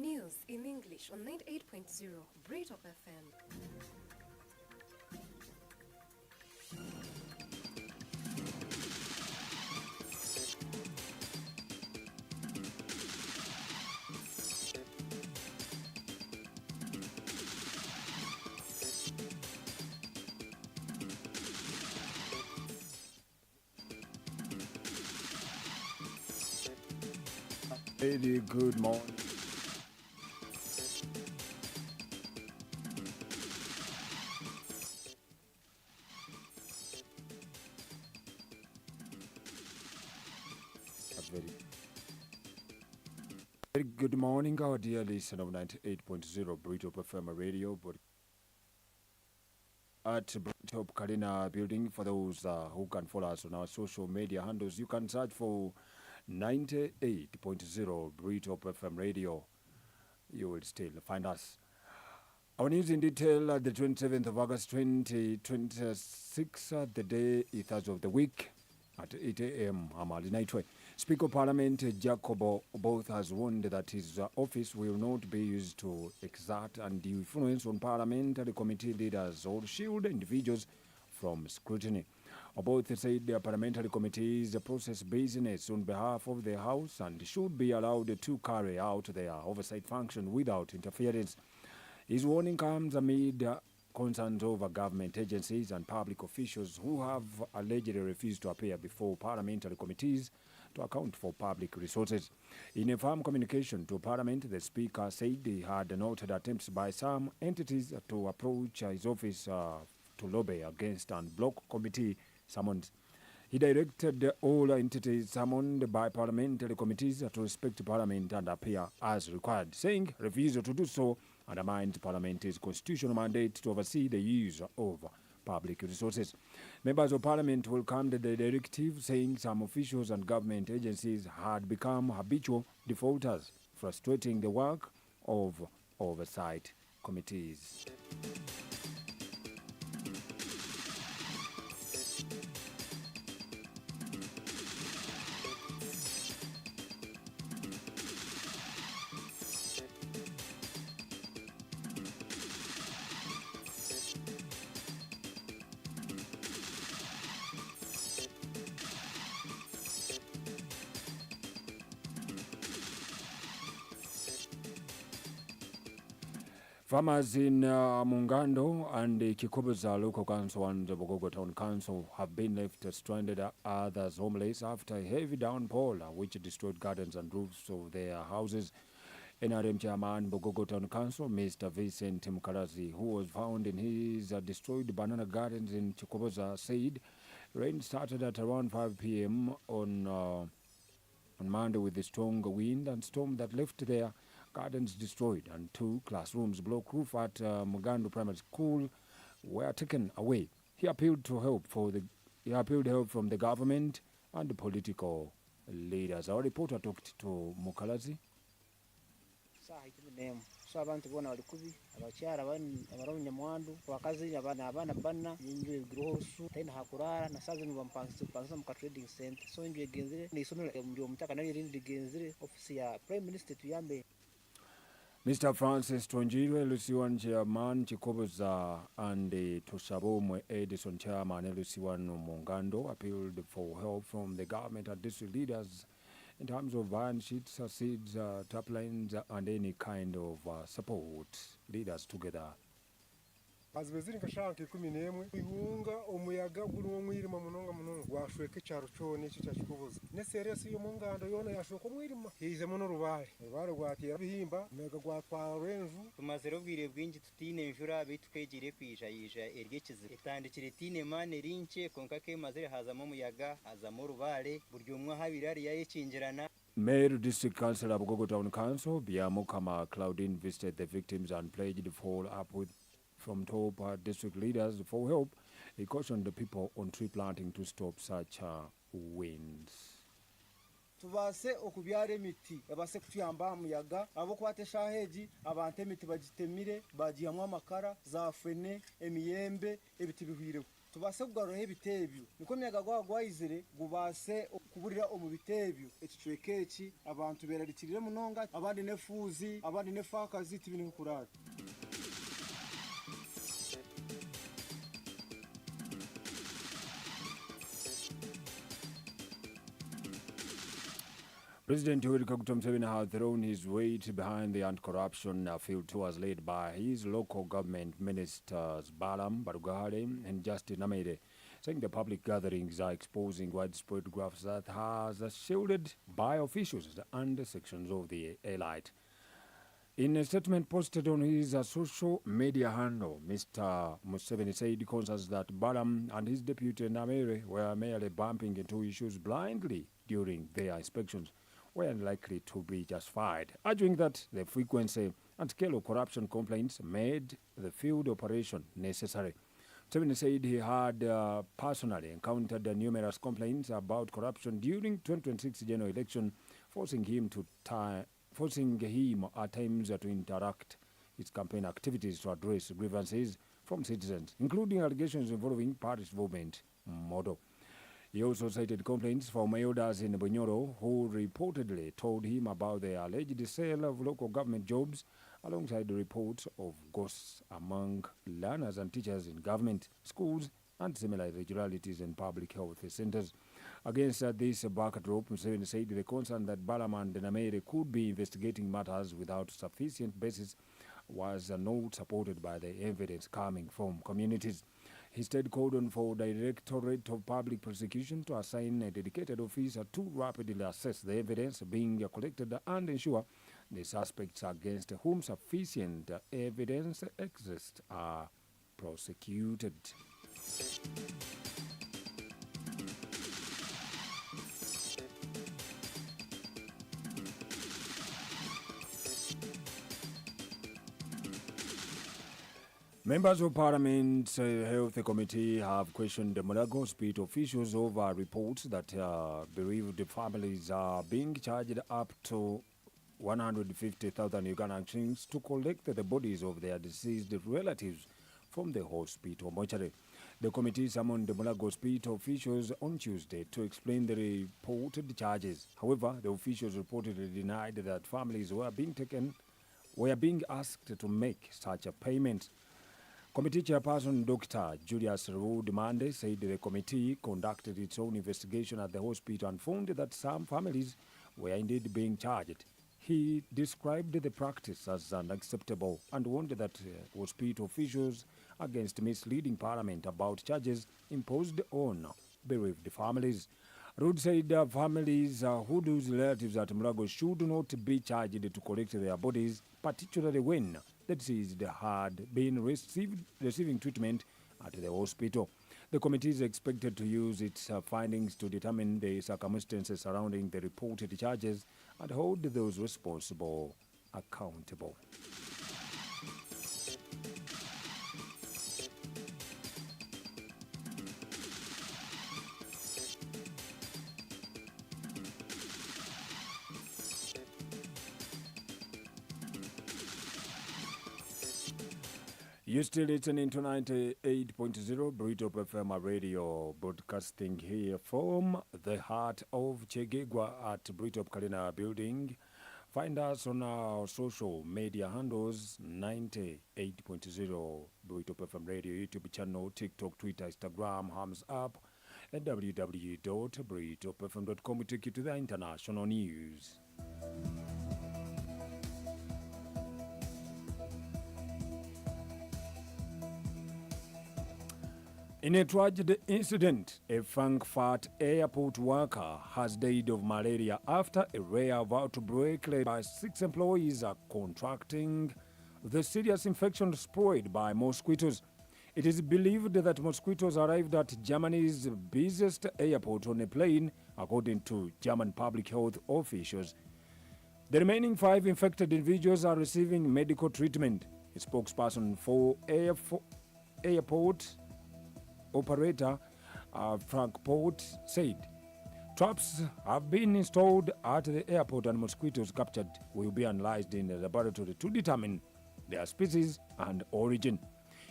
News in English on 98.0 BRITOP FM. Very good morning. Very good morning, our dear listener of 98.0 BRITOP FM radio, but at BRITOP Karina building. For those who can follow us on our social media handles, you can search for 98.0 BRITOP FM radio. You will still find us. Our news in detail, the 27th of August 2026, the day Thursday of the week at 8 a.m. Amali Naitwe. Speaker of Parliament Jacob Oboth has warned that his office will not be used to exert undue influence on parliamentary committee leaders or shield individuals from scrutiny. Oboth said the parliamentary committees process business on behalf of the House and should be allowed to carry out their oversight function without interference. His warning comes amid concerns over government agencies and public officials who have allegedly refused to appear before parliamentary committees to account for public resources. In a firm communication to Parliament, the Speaker said he had noted attempts by some entities to approach his office to lobby against and block committee summons. He directed all entities summoned by parliamentary committees to respect Parliament and appear as required, saying refusal to do so undermines Parliament's constitutional mandate to oversee the use of public resources. Members of Parliament welcomed the directive, saying some officials and government agencies had become habitual defaulters, frustrating the work of oversight committees. Farmers in Mungando and Kikoboza Local Council and the Bogogo Town Council have been left stranded, others homeless after a heavy downpour which destroyed gardens and roofs of their houses. NRM Chairman Bogogo Town Council, Mr. Vincent Mukarazi, who was found in his destroyed banana gardens in Kikoboza, said rain started at around 5 p.m. on Monday with a strong wind and storm that left their gardens destroyed and 2 classrooms block roof at Mugando Primary School were taken away. He appealed help from the government and the political leaders. Our reporter talked to Mukalazi. So abantu bona bali kubi abacyara abaronya mwandu wakazi abana bana yinjwe grosu tena hakurara na sazi mu bampansa mu trading center so injwe genzire ni isomero mu mutaka nayo rindi genzire office ya prime minister tuyambe. Mr. Francis Tonjirwe, Luciwan Chairman Chikoboza and Toshabomwe Edison Chairman Luciwan Mungando appealed for help from the government and district leaders in terms of iron sheets, seeds, tap lines, and any kind of support. Leaders together. Azbezini kashanke 11 ihunga umuyaga guru mwirima munonga washweke cyaro cyone cyo cyashikubuza ne serious yo mungando yona yashoko mwirima hize muno rubare rwatira bihimba mega gwatwarenju tumazero bwire bwingi tutine njura bitukegire kwijayija eryekize itandikire tine mane rinche konkake mazere hazamo umuyaga hazamo rubare buryo umwe habirari yayekingirana. Mayor District Councilor Bogogo Town Council Biamukama Claudine visited the victims and pledged to follow up with from top district leaders for help. He cautioned the people on tree planting to stop such winds. Tubase okubyara emiti abase kutuyamba muyaga abo kwatesha heji abantu emiti bagitemire bagiyamwa amakara za fene emiyembe ebiti bihwire tubase kugaruraho ibitebyo niko myaga gwayizire gubase kuburira omu bitebyo ekicweke eki abantu berarikirire munonga abandi nefuzi abandi nefakazi tibini kurara. President Yoweri Kaguta Museveni has thrown his weight behind the anti-corruption field tours led by his local government ministers Balaam Barugale and Justin Namere, saying the public gatherings are exposing widespread grafts that has shielded by officials and sections of the elite. In a statement posted on his social media handle, Mr. Museveni said concerns that Balaam and his deputy Namere were merely bumping into issues blindly during their inspections were unlikely to be justified, arguing that the frequency and scale of corruption complaints made the field operation necessary. Museveni said he had personally encountered numerous complaints about corruption during 2026 general election, forcing him at times to interrupt his campaign activities to address grievances from citizens, including allegations involving party involvement model. He also cited complaints from elders in Bunyoro who reportedly told him about the alleged sale of local government jobs, alongside reports of ghosts among learners and teachers in government, schools, and similar irregularities in public health centers. Against this backdrop, Museveni said the concern that Balaam and Namere could be investigating matters without sufficient basis was not supported by the evidence coming from communities. He instead called on for Directorate of Public Prosecution to assign a dedicated officer to rapidly assess the evidence being collected and ensure the suspects against whom sufficient evidence exists are prosecuted. Members of Parliament's Health Committee have questioned the Malago hospital officials over reports that bereaved families are being charged up to 150,000 Ugandan shillings to collect the bodies of their deceased relatives from the hospital mortuary. The committee summoned the Malago hospital officials on Tuesday to explain the reported charges. However, the officials reportedly denied that families were being asked to make such a payment. Committee Chairperson Dr. Julius Ruud Mande said the committee conducted its own investigation at the hospital and found that some families were indeed being charged. He described the practice as unacceptable and warned that hospital officials against misleading Parliament about charges imposed on bereaved families. Ruud said families who lose relatives at Mulago should not be charged to collect their bodies, particularly when the deceased had been receiving treatment at the hospital. The committee is expected to use its findings to determine the circumstances surrounding the reported charges and hold those responsible accountable. You're still listening to 98.0 BRITOP FM radio, broadcasting here from the heart of Chegegwa at BRITOP Kalina building. Find us on our social media handles, 98.0 BRITOP FM radio, YouTube channel, TikTok, Twitter, Instagram, Hams app, and www.britopfm.com will take you to the international news. In a tragic incident, a Frankfurt airport worker has died of malaria after a rare outbreak led by 6 employees are contracting the serious infection spread by mosquitoes. It is believed that mosquitoes arrived at Germany's busiest airport on a plane, according to German public health officials. The remaining 5 infected individuals are receiving medical treatment. A spokesperson for airport operator Frankfurt said traps have been installed at the airport and mosquitoes captured will be analyzed in the laboratory to determine their species and origin.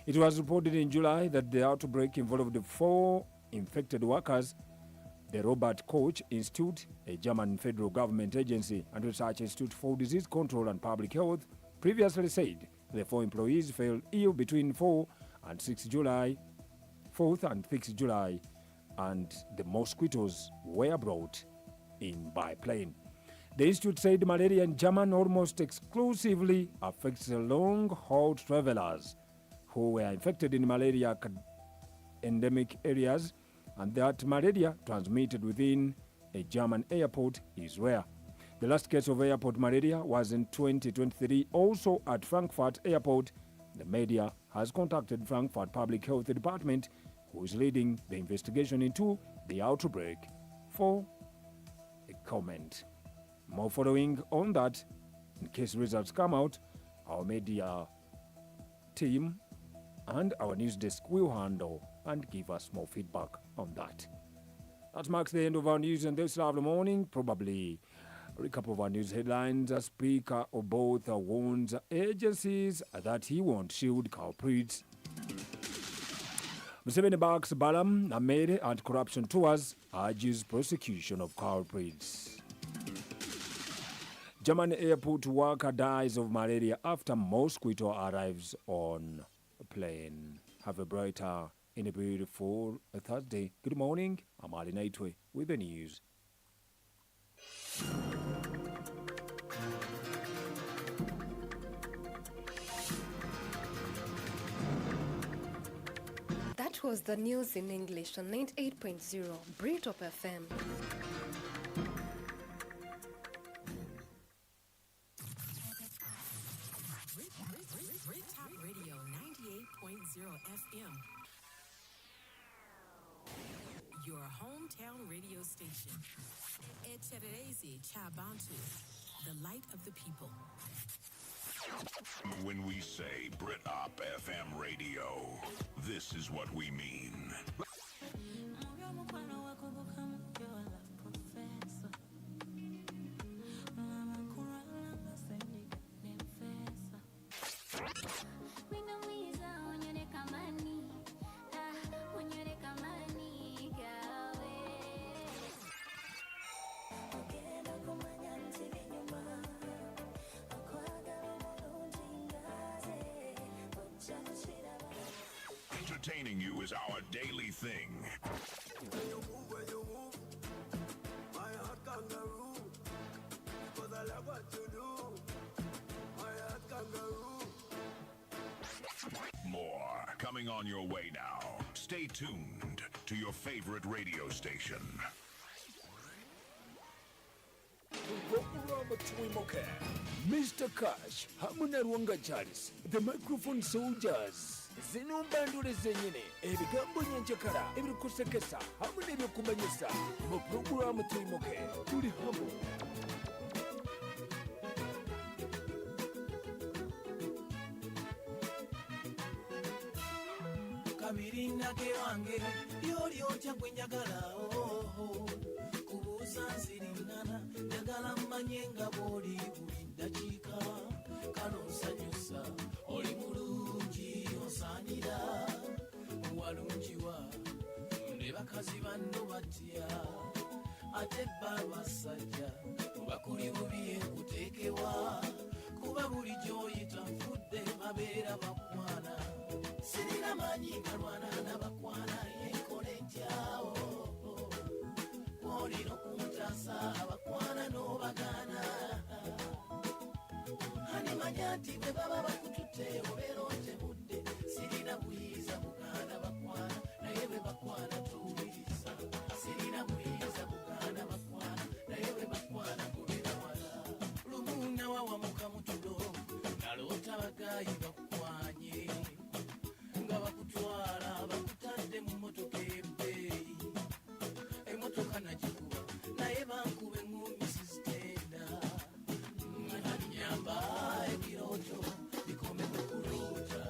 It was reported in July that the outbreak involved 4 infected workers. The Robert Koch Institute, a German federal government agency and research institute for disease control and public health, previously said the 4 employees fell ill between 4th and 6th July, and the mosquitoes were brought in by plane. The institute said malaria in Germany almost exclusively affects long-haul travelers who were infected in malaria endemic areas, and that malaria transmitted within a German airport is rare. The last case of airport malaria was in 2023, also at Frankfurt Airport. The media has contacted Frankfurt Public Health Department, who is leading the investigation into the outbreak, for a comment. More following on that, in case results come out, our media team and our news desk will handle and give us more feedback on that. That marks the end of our news in this lovely morning. Probably a recap of our news headlines. A speaker of both warns agencies that he won't shield culprits. Museveni backs Balaam, Amere and corruption tours, urges prosecution of culprits. German airport worker dies of malaria after mosquito arrives on a plane. Have a brighter in a beautiful Thursday. Good morning. I'm Ali Naitwe with the news. That was the news in English on 98.0 BRITOP FM. BRITOP Radio 98.0 FM. Your hometown radio station. Echerezi Chabantu, the light of the people. When we say BRITOP FM radio, this is what we mean. Entertaining you is our daily thing. When you move, my heart kangaroo, 'cause I love what you do, my heart kangaroo. More coming on your way now. Stay tuned to your favorite radio station. TWIMUKE, Mr. Cash, Hamuna Rwanga Charles, the microphone soldiers. Zino mbandule zenyine, ebigambo nyenjakara, ebirikusekesa, hamuna ebyokumanyisa, mu programu TWIMUKE, tuli hamu. Kabirina ke wange, yoli otya gwe njagala, kubuuza nsiringana, njagala mmanye nga bw'oli buli ddakiika, kano nsanyusa, oli mulungi osaanira, walungiwa, ne bakazi banno batya, ate bba abasajja, bakuli bubi ekuteekewa, kuba buli gy'oyita nfudde babeera bakwana. Sirina manyi galwana n'abakwana yenkole ntyawo, olina okuntasa abakwana n'obagana, hani manya nti bwe baba bakututte obeera otebudde, sirina buyiza buganda bakwana, naye bwe bakwana tuwuliriza, sirina buyiza buganda bakwana, naye bwe bakwana kubeera wala. Lumu nawawa mukamutulo, naloota bagayi bakukwanye, nga bakutwala bakutadde mu motoka ebbeeyi, emotoka nagikuba naye bankube ngumi sizitenda, nyamba ebirooto bikome mu kuloota,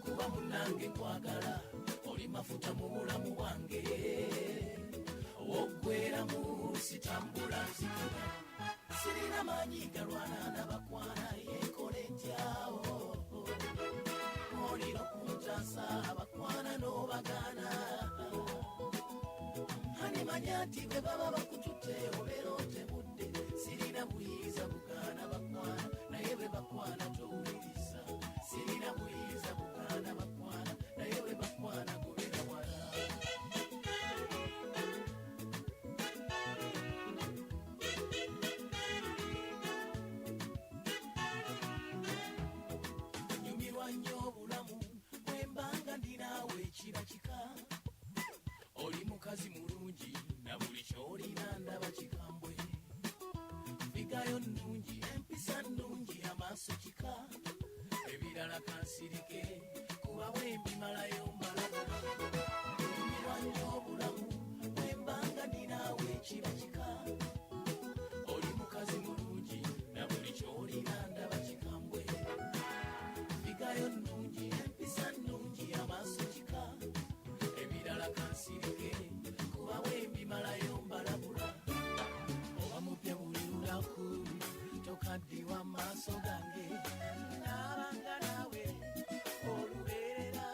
kuba munange nkwagala, oli mafuta mu bulamu bwange, woggweramu sitambula nzikira, sirina manyi galwana n'abakwana yenkole ntyawo, olina okunta kuntasa abakwana n'obagana hani manyati bwe baba bakutute obeera otebudde sirina buyiza bugana bakwana naye bwe bakwana towuliriza sirina buyiza bugana bakwana naye bwe bakwana gobera wala nyumirwa nnyo obulamu bwembanga ndinaawe ekiba kika oli mukazi mulungi na buli kyolina ndaba kikambwe figayo nnungi empisa nnungi amaaso kika ebirala kansirike kuba bwembimalayo mbalaga nyumirwa nnyo obulamu bwembanga ndinaawe ekiba kika oli mukazi mulungi na buli kyolina ndaba kikambwe figayo nnungi empisa nnungi amaaso kika ebirala kansirike kuba bwembimalayo mbalabula oba mupya buli lunaku tokaddiwa maaso gange nabanga nawe olubeerera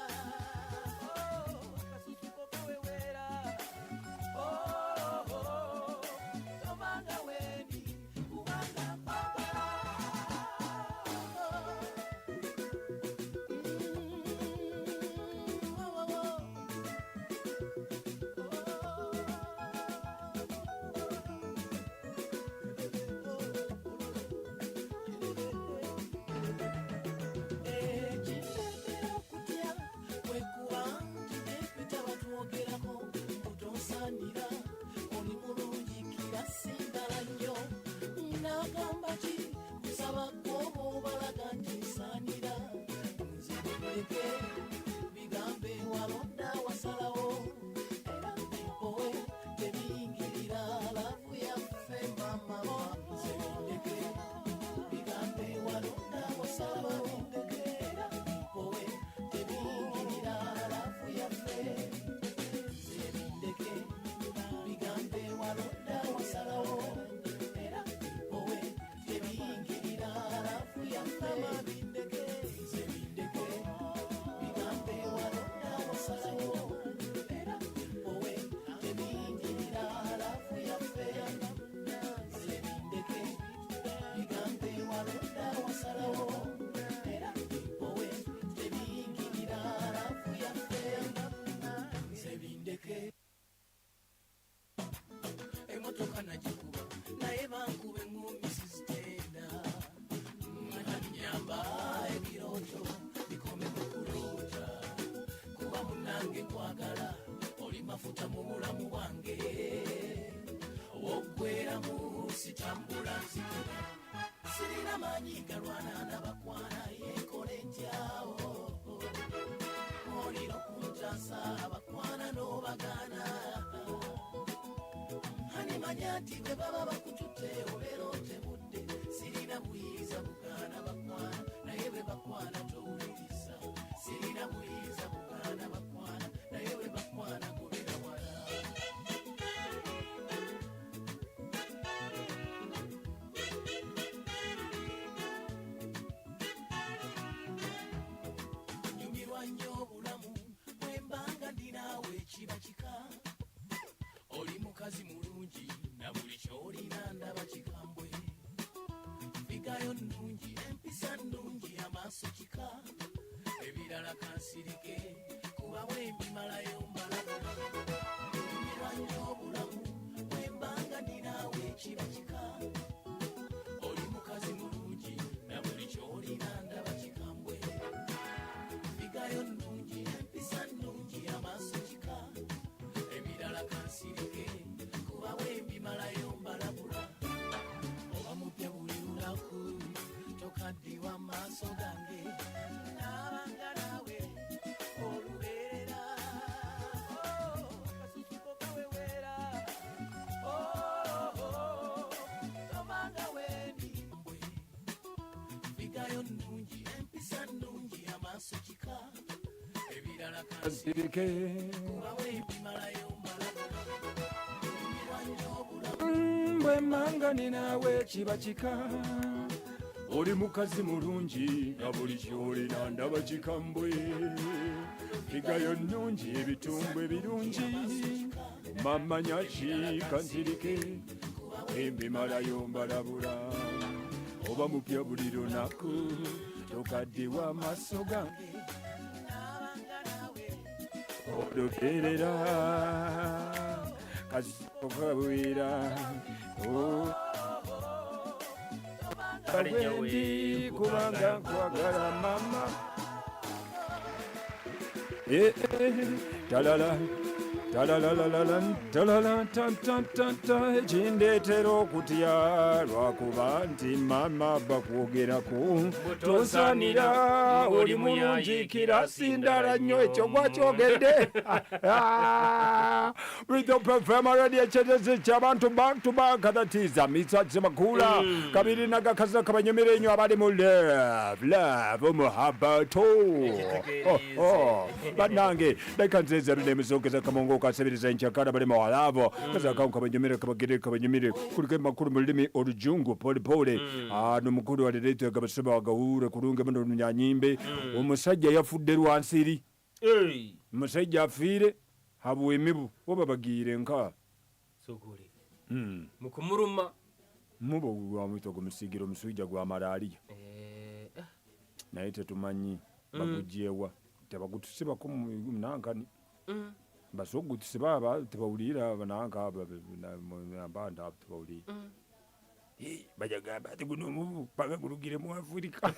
akasusuko kaweweera tomanga wendi kubanga mpagala ekitetera okutya kwekuba ntinepeta batwogerako mutonsanira oli mulungikira singala nnyo nagamba ki kusaba kwoba obalaga nti nsaanira nze buleke bigambe walonda wasalawo era mpowe tebiyingirira lavu yaffe mama nze buleke bigambe walonda wasalawo era mpowe tebiyingirira lavu yaffe nze bindeke bigambe walonda wasalawo era mpowe tebiyingirira lavu yaffe bindeke nze bindeke bigambe walonda wasalawo era mpowe tebiyingirira lavu yaffe nze bindeke bigambe walonda wasalawo era mpowe tebiyingirira lavu yaffe nze bindeke emotoka nagikuba naye bankube ngumi sizitenda nyamba ebirooto bikomeko kuloota kuba munange nkwagala oli mafuta mu bulamu bwange woggweramu sitambula nzikira sirina maanyi galwana n'abakwana yeekole ntyawo olina okuntasa abakwana n'obagana hani manyati bwe baba bakutute obeera otebudde sirina buyiza bugana bakwana naye bwe bakwana towuliriza sirina buyiza bugana bakwana naye bwe bakwana gobera wala nyumirwa nnyo obulamu bwembanga ndinaawe ekiba kika oli mukazi mulungi na buli kyolina ndaba kikambwe figayo nnungi empisa nnungi amaaso kika ebirala kansirike kuba bwembimalayo mbalaga nyumirwa nnyo obulamu bwembanga ndinaawe ekiba kika oli mukazi mulungi na buli kyolina ndaba kikambwe figayo nnungi empisa nnungi amaaso kika ebirala kansirike kuba bwembimalayo mbalabula oba mupya buli lunaku tokaddiwa maaso gange nabanga nawe olubeerera akasusuko kaweweera tomanga wendi figayo nnungi empisa nnungi amaaso kika ebirala kansirike kuba bwembimalayo mbalabula nyumirwa nnyo obulamu bwembanga ninawe kiba kika oli mukazi mulungi nga buli kyolina ndaba kikambwe figayo nnungi ebitumbwe birungi mama nyaki kanzirike embimalayo mbalabula oba mupya buli lunaku tokaddiwa amaaso gange odokerera kasokabwira Ndi kubanga nkwagala mama talala ekindetera okutya lwakuba nti mama bakwogerako tosanira oli mulunjikira sindala nnyo ekyo gwakyogedde BRITOP FM radio ekyetezi ky'abantu back to back that is Amitsa Makula kabiri nagakaza kabanyomera ennyo abali mu love muhabbato banange dakanzeza binemizogeza kamongo kasebiriza enchakara bali mawalavo kaza kawo kabanyomera kabagire kuliko makuru mu lulimi olujungu pole n'omukulu wa direito gabasaba wagawure kulunga muno nyanyimbe omusajja yafudde lwansiri omusajja afiire habu emibu oba bagire nka sokole mukumuruma mubo gwamwito gumusigiro omusujja gwa malaria naye tetumanyi bagujjewa tebagutusibako munankani basogutusibaba tebawulira bananka abanda tebawulira bajagamba ati guno omubu paka gulugire mu Afirika.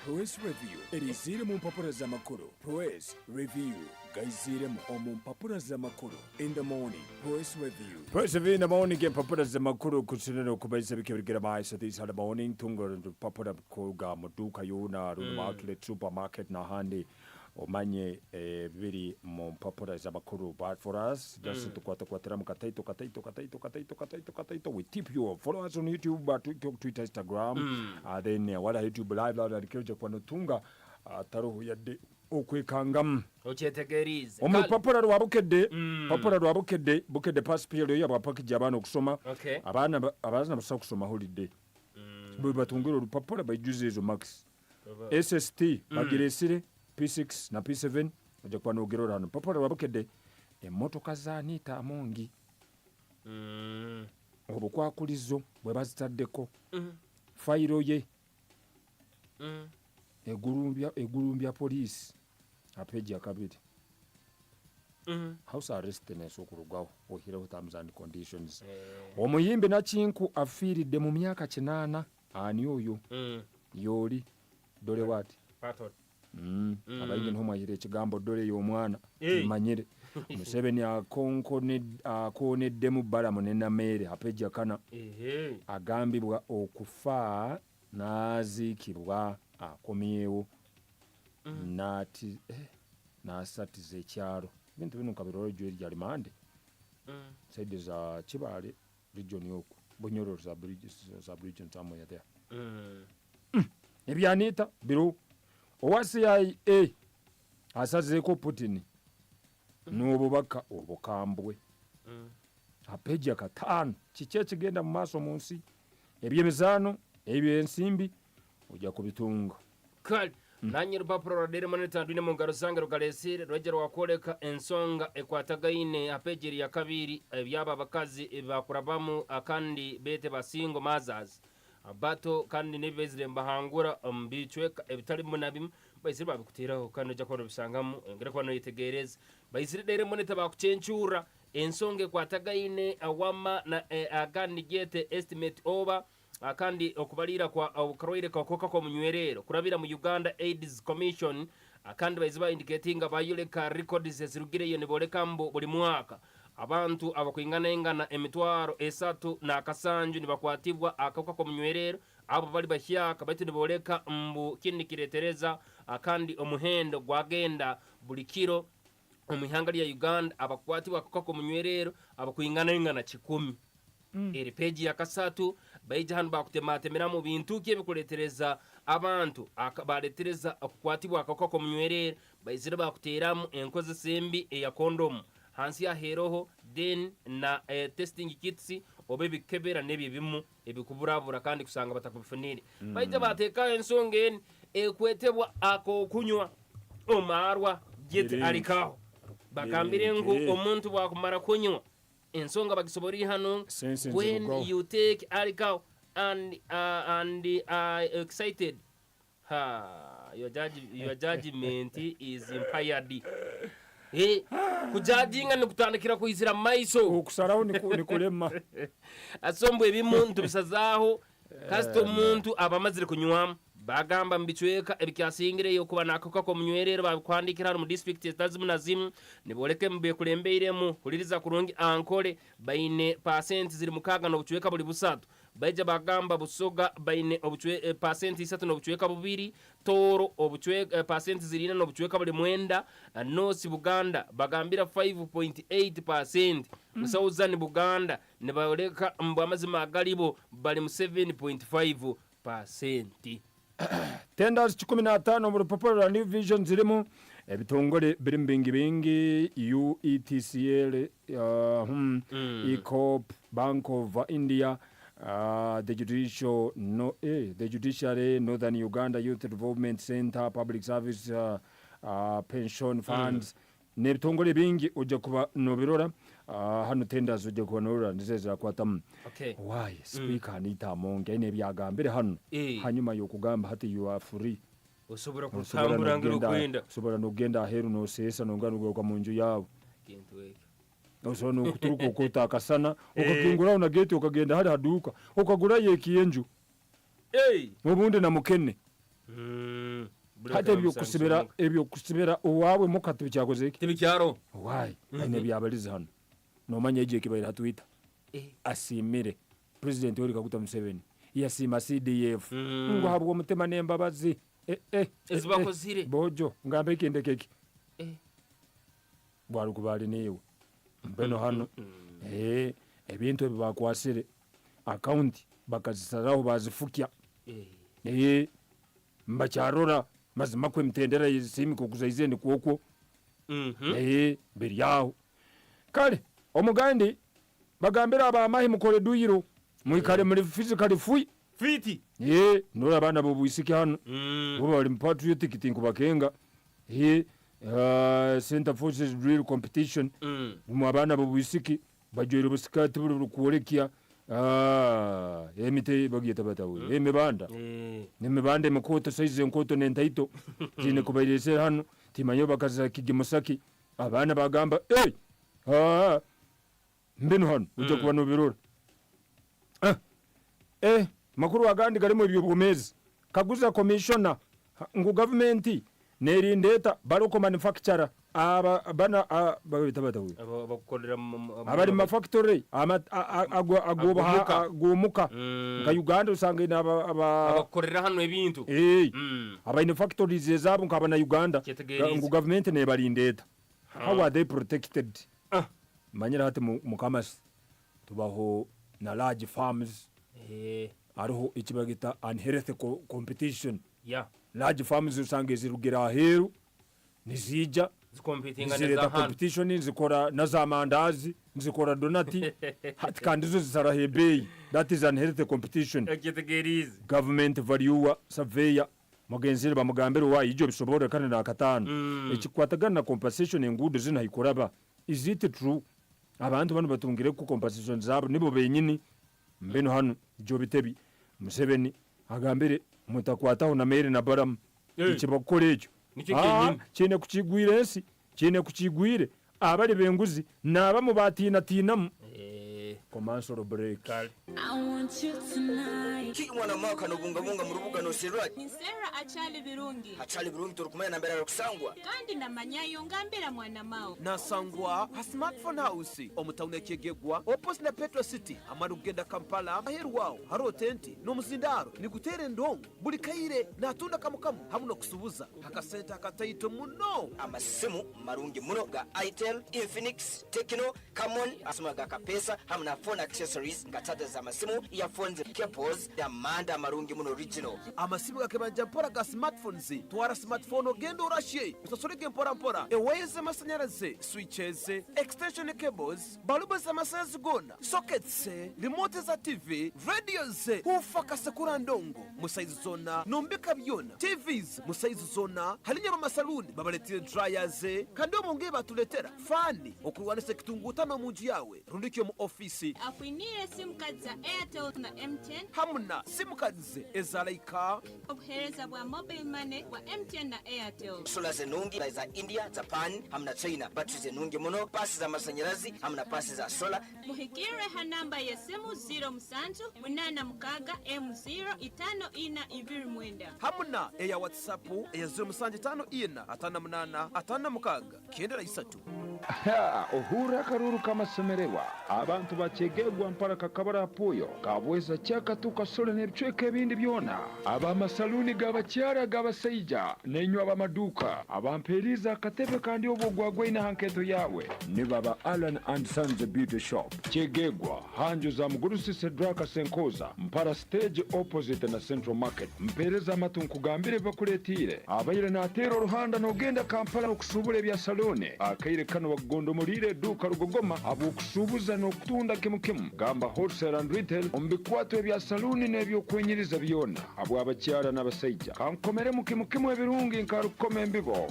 Press Review erizire mu mpapula z'amakulu. Press Review gayizire mu mpapula z'amakulu. In the morning, Press Review. Press Review in the morning mpapula z'amakulu kusinira okubayisa bikebigera bayisa this in the morning tungo mpapula koga muduka yona runo outlet supermarket na handi omanye biri mu mpapula z'amakulu. But for us just tukwatira mu kataito we tip you. Follow us on YouTube, TikTok, Twitter, Instagram. Then wala YouTube live kirije kwa notunga taruhu yadde okwekangamu okyetegerize omupapula lwabukedde papula lwabukedde bukedde passport yabo package abana okusoma abana basaba kusoma holiday bwe batungira olupapula bajuze ezo max SST bagiresire P6 na P7 oja kwa nogero rano papula lwabukedde emmotoka zaanita amongi obukwakulizo bwe bazitaddeko fayiro ye egulumbya police apeji akabiri house arrest nesokurugawo ohiraho terms and conditions omuyimbi nakinku afiiridde mu myaka 8 ani oyo yoli dole wati patot abayingi ntomwayire ekigambo dole y'omwana manyire Museveni akonedde mu balamu ne Namere apeji akana agambibwa okufa naziikibwa akomyewo nati nasatiza ekyalo bintu bino kabirolo jweri jalimande saidi za Kibale region yoku Bunyoro za region tamo ya there ebyanita biro OCIA asazeko Putin n'obubaka obukambwe apeji akatano kiki kigenda mu maaso mu nsi ebyemizano ebyensimbi ojja kubitunga kali nanye rupapuro radere moneta ndine mu ngaro zange rugalesire rwegera wakoleka ensonga ekwatagaine apejeri ya kabiri ebyaba bakazi bakurabamu akandi bete basingo mothers abato kandi nebezire mbahangura mbicweka ebitali munabim bayisire babikutiraho kandi ojja kubona bisangamu engere kwano yitegereza bayisire dere moneta bakucenchura ensonga ekwatagaine awama na agandi gete estimate over akandi okubalira kwa obukarwaire kakoka ko munywerero kurabira mu Uganda AIDS Commission akandi bayiziba indicatinga bayoleka records ezirugire yo niboleka mbo buli mwaka abantu abakwingana emitwaro esatu na akasanju nibakwatibwa akakoka ko munywerero abo bali bashyaka bati niboleka mbu kindi kiretereza akandi omuhendo gwagenda buli kiro omihanga lya Uganda abakwatibwa akakoka ko munywerero abakwingana 10 eri peji ya kasatu baija hanu bakutematemera mu bintu byebikuletereza abantu baletereza okukwatibwa akakoko munywerere bayizira bakuteramu enkoze sembi eya kondomu hansi ya heroho then na testing kits obe bikebera nebye bimu ebikuburabura kandi kusanga batakubifunire baije bateka ensonge ekwetebwa ako kunywa omarwa gete alikaho bakambire ngo omuntu bwakumara kunywa ensonga bagisobori hano when you take alcohol and excited your judgment is impaired. Kujajinga ni kutandikira kuizira maiso okusaraho ni kulema asombo ebimuntu bisazaho kasto muntu abamazire kunywa bagamba mbicweka ebikyasingire yo kuba nakoka ko munywerero bakwandikira mu district etazimu nazimu niboleke mbe kulembeiremu kuliriza kurungi ankole baine % ziri mukaga no bucweka buli busatu baije bagamba busoga baine obucwe % 3 no bucweka bubiri toro obucwe % zirina no bucweka buli mwenda nosi Buganda bagambira 5.8% musauzani Buganda ne baleka mbamazima agalibo bali mu 7.5%. Tenders 15 mu Popular New Vision zirimo ebitongole bingi UETCL ECOP Bank of India the Judiciary Northern Uganda Youth Development Center Public Service Pension Funds nebitongole bingi ujja kuba nobirora hano tenders ujja kuba nobirora ndizeza kwatamu why speaker Anita Monge ine byagambire hano hanyuma yo kugamba hati you are free usobora kutambura ngiro kwenda usobora no genda heru no sesa no ngano kwa munju yawo kintu weke no kuturuka ukutakasana ukakingura una gate ukagenda hari haduka ukagura yekiyenju mubundi na mukene hata ebyo kusibera uwawe mukatu cyakoze iki tibicyaro why ine byabaliza hano no manye igihe kibaira hatwita asimire president wori kaguta Museveni yasima CDF ngo habwo mutema nembabazi ezibakozire bojo ngambe kende keki bwaru kubali niwe mbeno hano ebintu bibakwasire account bakazisaraho bazifukya mbacharora mazima kwe mtendera yisimi kukuzayizeni kuoko beriyaho kale omugandi bagambira abamahi mukole duyiro muikale muri physically fit nora bana bo bwisiki hano bo bali patriotic think bakenga Center Forces Drill Competition mu abana bo bwisiki bajwere busikati buri kuolekia emite bagiyeta batawe emibanda nemibanda mukota size nkoto nentaito zine kubayirese hano timanyo bakaza kigimusaki abana bagamba mbino hano uje kuba no birora makuru agandi garimo ibyo bumezi kaguza commissioner ngo government nerindeta baroko manufacturer bana babitabatawe abakorera abari ma factory agumuka nga Uganda usanga ina abakorera hano ebintu abaine factories zabo nkabana Uganda ngo government ne barindeta how are they protected manyira hati mukamasi tubaho na large farms ariho ikibagita unhealthy competition large farms usanga zirugira heru nizija zicompetinga competition zikora na za mandazi zikora donati hati kandi zo zisarahebei that is unhealthy competition government value surveyor mugenzire bamugambira wa ijo bisobora kandi na katano ikikwatagana na compensation engudo zinayikoraba is it true abantu bano batungire ku compensation zabo nibo benyini mbeno hano ijo bitebi Museveni agambire mutakwataho na mere na baram ikibakore ekyo kine kukigwire ensi kine kukigwire abali benguzi naba mu batina commercial break I want you tonight kimwana maka no bunga mu rubuga no serwaki Nsera achali birungi turukumana na mbere kusangwa kandi namanyayo ngambira mwana mao nasangwa ha smartphone house omutawune kegegwa opposite na Petro City amarugenda Kampala aheru wao harotenti no muzindaro ni gutere ndongo buli kaire natunda kamukamu hamuno kusubuza akasenta akataito muno amasimu marungi muno ga Itel, Infinix, Tecno, Camon asuma ga kapesa hamuna phone accessories ngatada za amasimu earphones cables amanda amarungi muno original amasimu gakebanja mpora ga smartphones twara smartphone ogenda orashye usasoleke mpora ewayeze amashanyarazi switches extension cables balubu z'amasanyarazi gona sockets remote za TV radios ufakase kurandongo musaizi zona nombeka byona TVs musaizi zona halinya masaluni babaletire dryers kandi omunge batuletera fani okuwanise kitungutama munju yawe rundikyo mu office akwinire simukadi za Airtel na MTN hamuna simukadi ezalaika obuhereza bwa mobile money bwa MTN na Airtel sola zenungi za India Japan hamna China battery zenungi muno pasi za masanyarazi hamna pasi za sola muhikire ha namba ya simu 0786 M054 hamuna eya WhatsApp eya 0754 kendera isatu ohura akaruru kamasemerewa abantu bakegegwa mpara kakabara puyo kabweza cyaka tukasole n'ebicweke bindi byona abamasaluni gabacyara gabaseija nenywa abamaduka abamperiza katebe kandi obugwagwe ina hanketo yawe ni baba Alan and Sons Beauty Shop chegegwa hanjo za mgurusi Sedraka Senkoza mpara stage opposite na Central Market mpereza matunkugambire bakuletire abayire na atero ruhanda nogenda Kampala okusubule bya salone akaire kano wagondo murire duka rugogoma abukusubuza no kutunda kimukemu gamba wholesale and retail ombikwato bya saluni nebyo kwenyiriza byona abo abacyara n'abasaija kankomere mukimukemu ebirungi nkarukome mbibo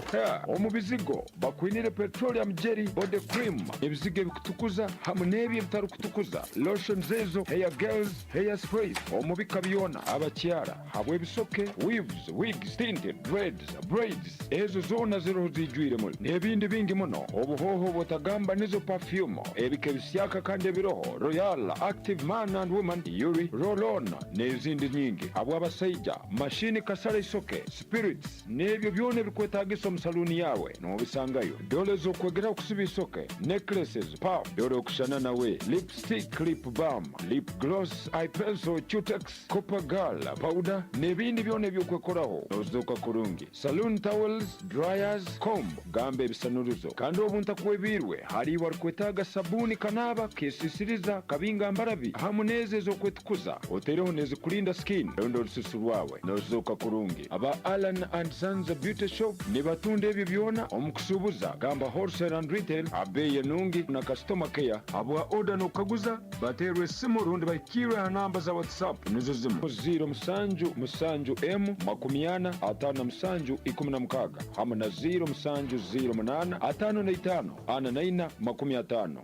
omubizigo bakwinire petroleum jelly body cream ebizigo bikutukuza hamwe n'ebyo bitarukutukuza lotion zezo hair gels hair sprays omubika byona abacyara habwe bisoke weaves wigs tinted dreads braids ezo zona zero zijwire mu n'ebindi bingi muno obuhoho botagamba nizo perfume ebikebisyaka kandi ebiroho royal active man and woman yuri roll-on n'ezindi nyingi abo abasaija mashini kasara isoke spirits n'ebyo byone bikwetagisa omusaluni yawe n'obisangayo dole zokwegera okusiba isoke necklaces puff dole okushana nawe lipstick lip balm lip gloss eye pencil cutex copper girl powder n'ebindi byone byokwekoraho nozuka kurungi saloon towels dryers comb gambe ebisanuruzo kandi obunta kwebirwe hari warikwetaga sabuni kanaba kesisiriza kabinga mbarabi hamuneze zo kwetukuza otereho neze kulinda skin ndo rususu rwawe nozuka kurungi aba Alan and Sons Beauty Shop ne batunde ebyo byona omukusubuza gamba wholesale and retail abeye nungi na customer care abo order no kaguza baterwe simu rundi bakire namba za WhatsApp nizo zimu 07 M 50 hamwe na 0708 55 ana naina 50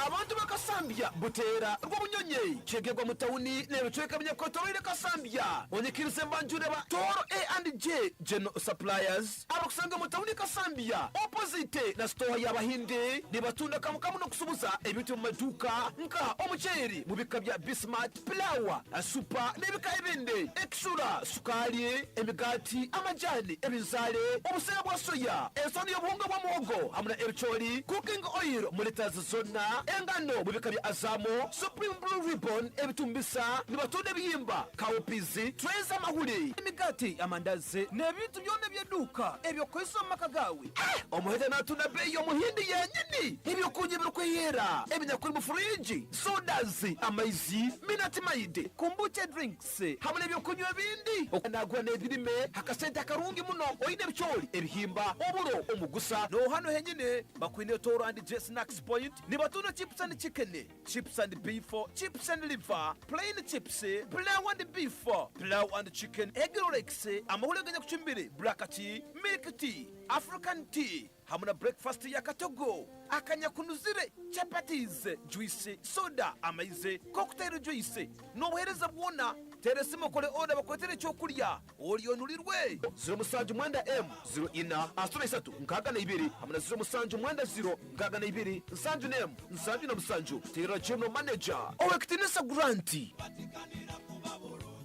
abantu bakasambya butera rw'obunyonyi chegegwa mutawuni nebicweka binyakotorire kasambya onyekirize mbanjure ba Toro A&J General Suppliers abakusanga mutawuni kasambya opposite na store y'abahinde nibatunda kamukamu no kusubuza ebintu mu maduka nka omucheri mu bikabya Bismart Flour super nebika ebinde extra sukali emigati amajani ebinzale obusera bwa soya esoni y'obuhunga bwa muhogo hamuna ebicholi cooking oil mu liters zona engano mu bikabya Azamo Supreme Blue Ribbon ebitumbisa nibatunda ebiyimba kawupizi treza mahuli emigati amandazi nebintu byone byeduka ebyo kwisa makagawe omuhete natunda beyo muhindi yenyini ebyo kunyibira kweyera ebinyakuri mu fridge sodas amaizi minati maide kombucha drinks hamwe ebyo kunywa bindi okanagwa nebirime hakasente akarungi muno oyine bicholi ebihimba oburo omugusa no hano henyine bakwine Toro and J Snacks Point nibatunda chips and chicken chips and beef chips and liver plain chips pilau and beef pilau and chicken egg rolls amahule ganya kuchimbire black tea milk tea African tea hamuna breakfast ya katogo akanyakunuzire chapatis juice soda amaize cocktail juice no buhereza bwona teresimo kole order bakwetere cyo kurya olionulirwe 07 mwenda M 04 asura 3 nkaga na 2 hamuna 07 mwenda 0 nkaga na 2 nsanju nem nsanju na musanju tera general manager owekitinesa granti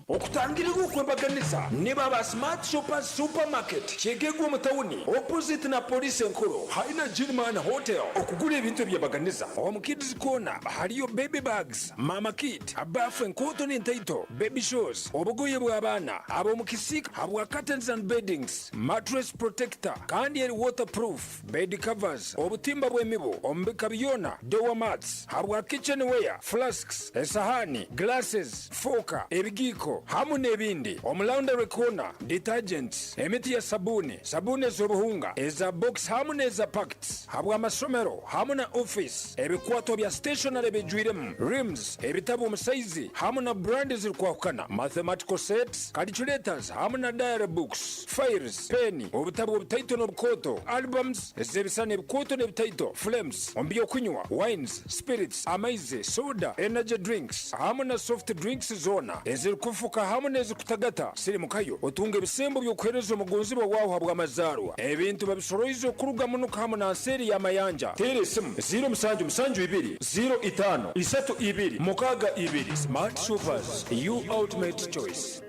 okutangirira okwebaganiza ne baba smart shoppers supermarket kyegegwa mu tawuni opposite na police enkulu haina Gilman hotel okugula ebintu ebyebaganiza omu kids corner haliyo baby bags mama kit abafu enkoto n'entaito baby shoes obugoye bw'abaana ab'omu kisika habwa curtains and beddings mattress protector kandi eri waterproof bed covers obutimba bw'emibu ombeka byona door mats habwa kitchenware flasks esahani glasses foka ebigiko hamu n'ebindi omulaundry corner detergents emiti ya sabuni ez'obuhunga eza box hamu n'eza packets habwa amasomero hamu na office ebikwato bya stationary bijwiremu rims ebitabo omusaizi hamu na brand ezirikwahukana mathematical sets calculators hamu na diary books files pen obutabo obutaito n'obukoto albums ez'ebisana ebikoto n'ebitaito flames ombyokunywa wines spirits amaizi soda energy drinks hamu na soft drinks zona ezirikufuka hamu n'ezikutagata sirimukayo otunga ebisembo by'okuhereza omugonzibwa waawo habwa amazarwa ebintu babisoroize okuruga munuka hamu na nseri y'amayanja tera esimu 0772 smart shoppers you ultimate choice.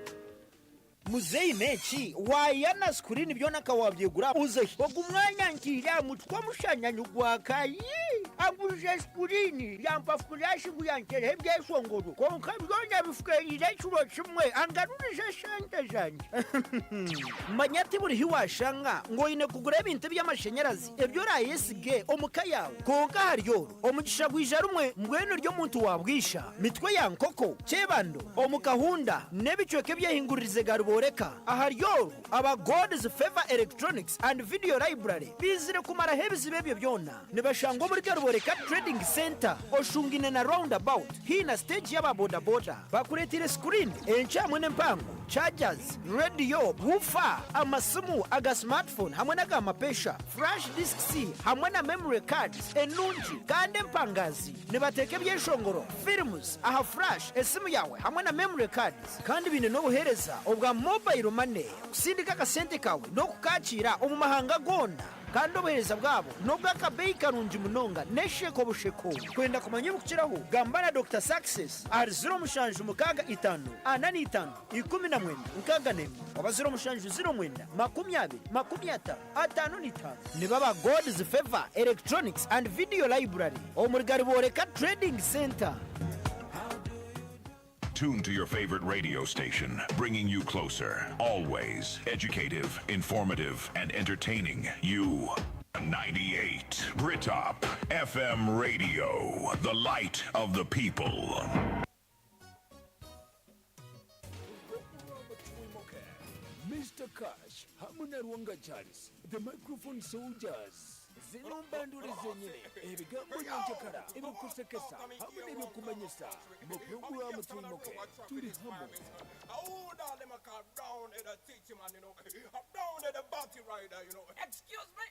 muzeyi neki wayana screen byona kawabyegura uze ogumwanya nkira mutwa mushanyanyu gwakayi aguje screen yampa flash guyankere byeshongoro konka byona bifukeyire churo chimwe angarurije shante janje manyati buri hiwashanga ngo ine kugura ibintu by'amashanyarazi ebyo rayesige omukayawe konka haryo omugisha gwijara umwe mbweno ryo muntu wabwisha mitwe yankoko chebando omukahunda nebicoke byahinguririze garubo aharyo aba God's Favor Electronics and Video Library bizire kumara hebizi bebyo byona nibashango muri Garuboreka Trading Center oshungine na roundabout hina stage y'aba boda bakuretire screen enchamwe n'empango chargers radio woofer amasimu aga smartphone hamwe n'agamapesha flash disk C hamwe na memory cards enunji kandi empangazi nibateke byeshongoro films aha flash esimu yawe hamwe na memory cards kandi bine no buhereza obwa mobile money kusindika kasente kawe no kukakira omu mahanga gona kandi obuhereza bwabo n'obwakabeyi karungi munonga nesheko busheko kwenda kumanya obukukiraho gambana Dr. Success ari 0755 oba 0709 ne baba God's Favor Electronics and Video Library omuri Garuboreka Trading Center. Tune to your favorite radio station, bringing you closer. Always educative, informative, and entertaining. You. 98 BRITOP FM Radio, the light of the people. Mr. Cash, Hamuna Rwanga Charles, the microphone soldiers. Zino mbanduri zenyine, ebigambo nyanjakara, ebikusekesa, hamwe n'ebyokumanyisa, mu programu TWIMUKE, turi hamwe. Excuse me?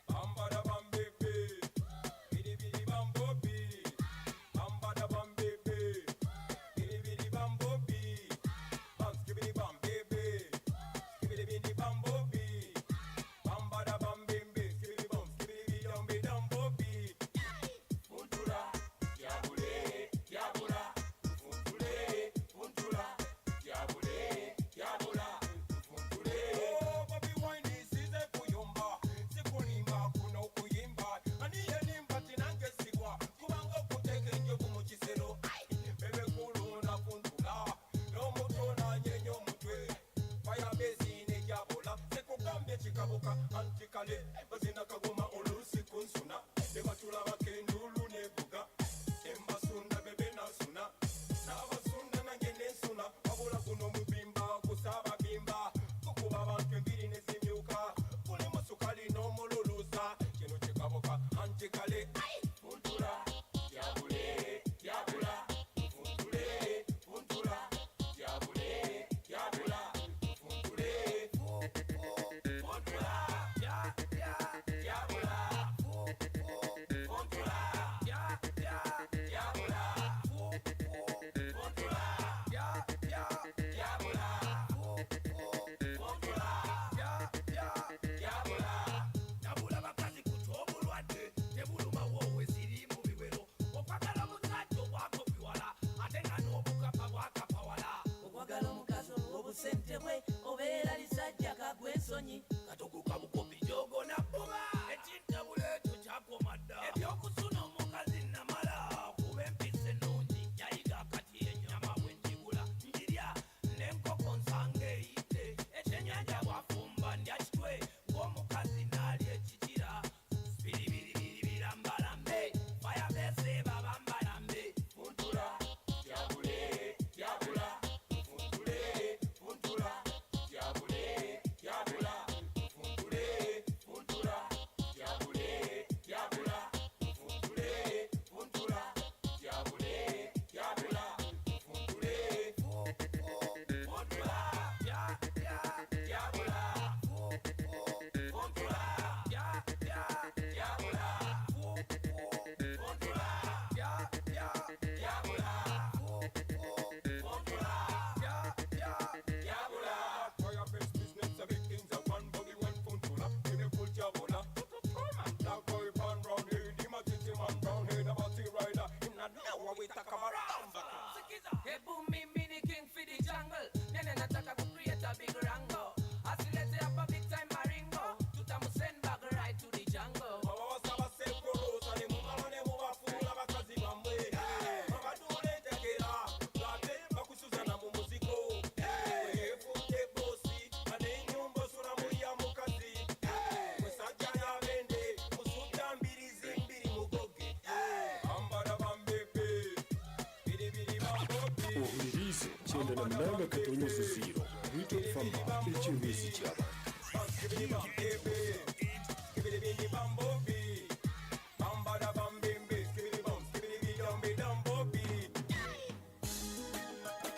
chenda na minanga katonyoza zero BRITOP famba ichewezi chaba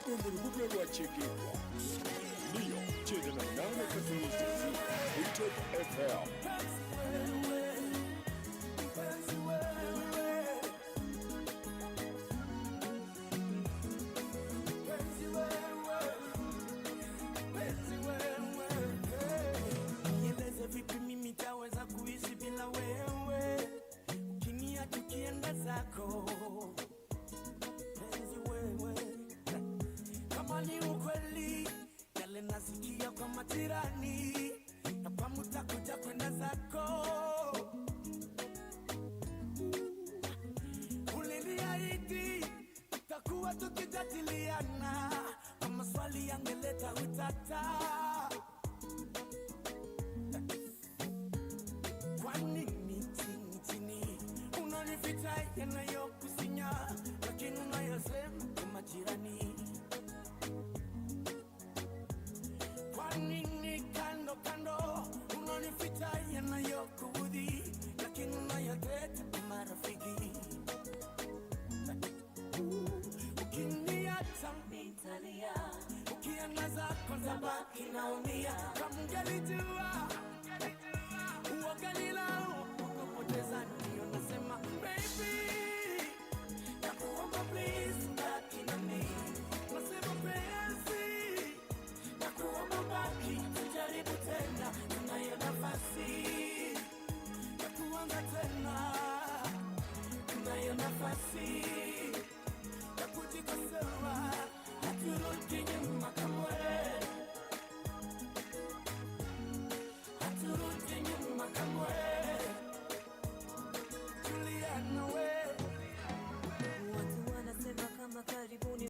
umurugubwe rwachegekwa niyo chenda na minanga katonyoza zero BRITOP FM. Kama ni ukweli yale nasikia kwa majirani, na kwa mutakuja kwenda zako. Uliniahidi tutakuwa tukijadiliana, kwa maswali yangeleta utata. Kwa nini chini unanificha yanayokusinya, lakini unayosema kwa majirani? Kwa nini kando kando unanificha yanayokuudhi, lakini unayoteta kwa marafiki? Ukiniacha nitalia, ukiangaza kwanza baki naumia. Kama ungelijua uoganilau ukapoteza, ndio nasema baby, nakuomba please baki na mimi. Nasema penzi, nakuomba baki, tujaribu tena, tunayo nafasi ya kuanza tena, tunayo nafasi ya kujikosoa, haturudi nyuma kamwe.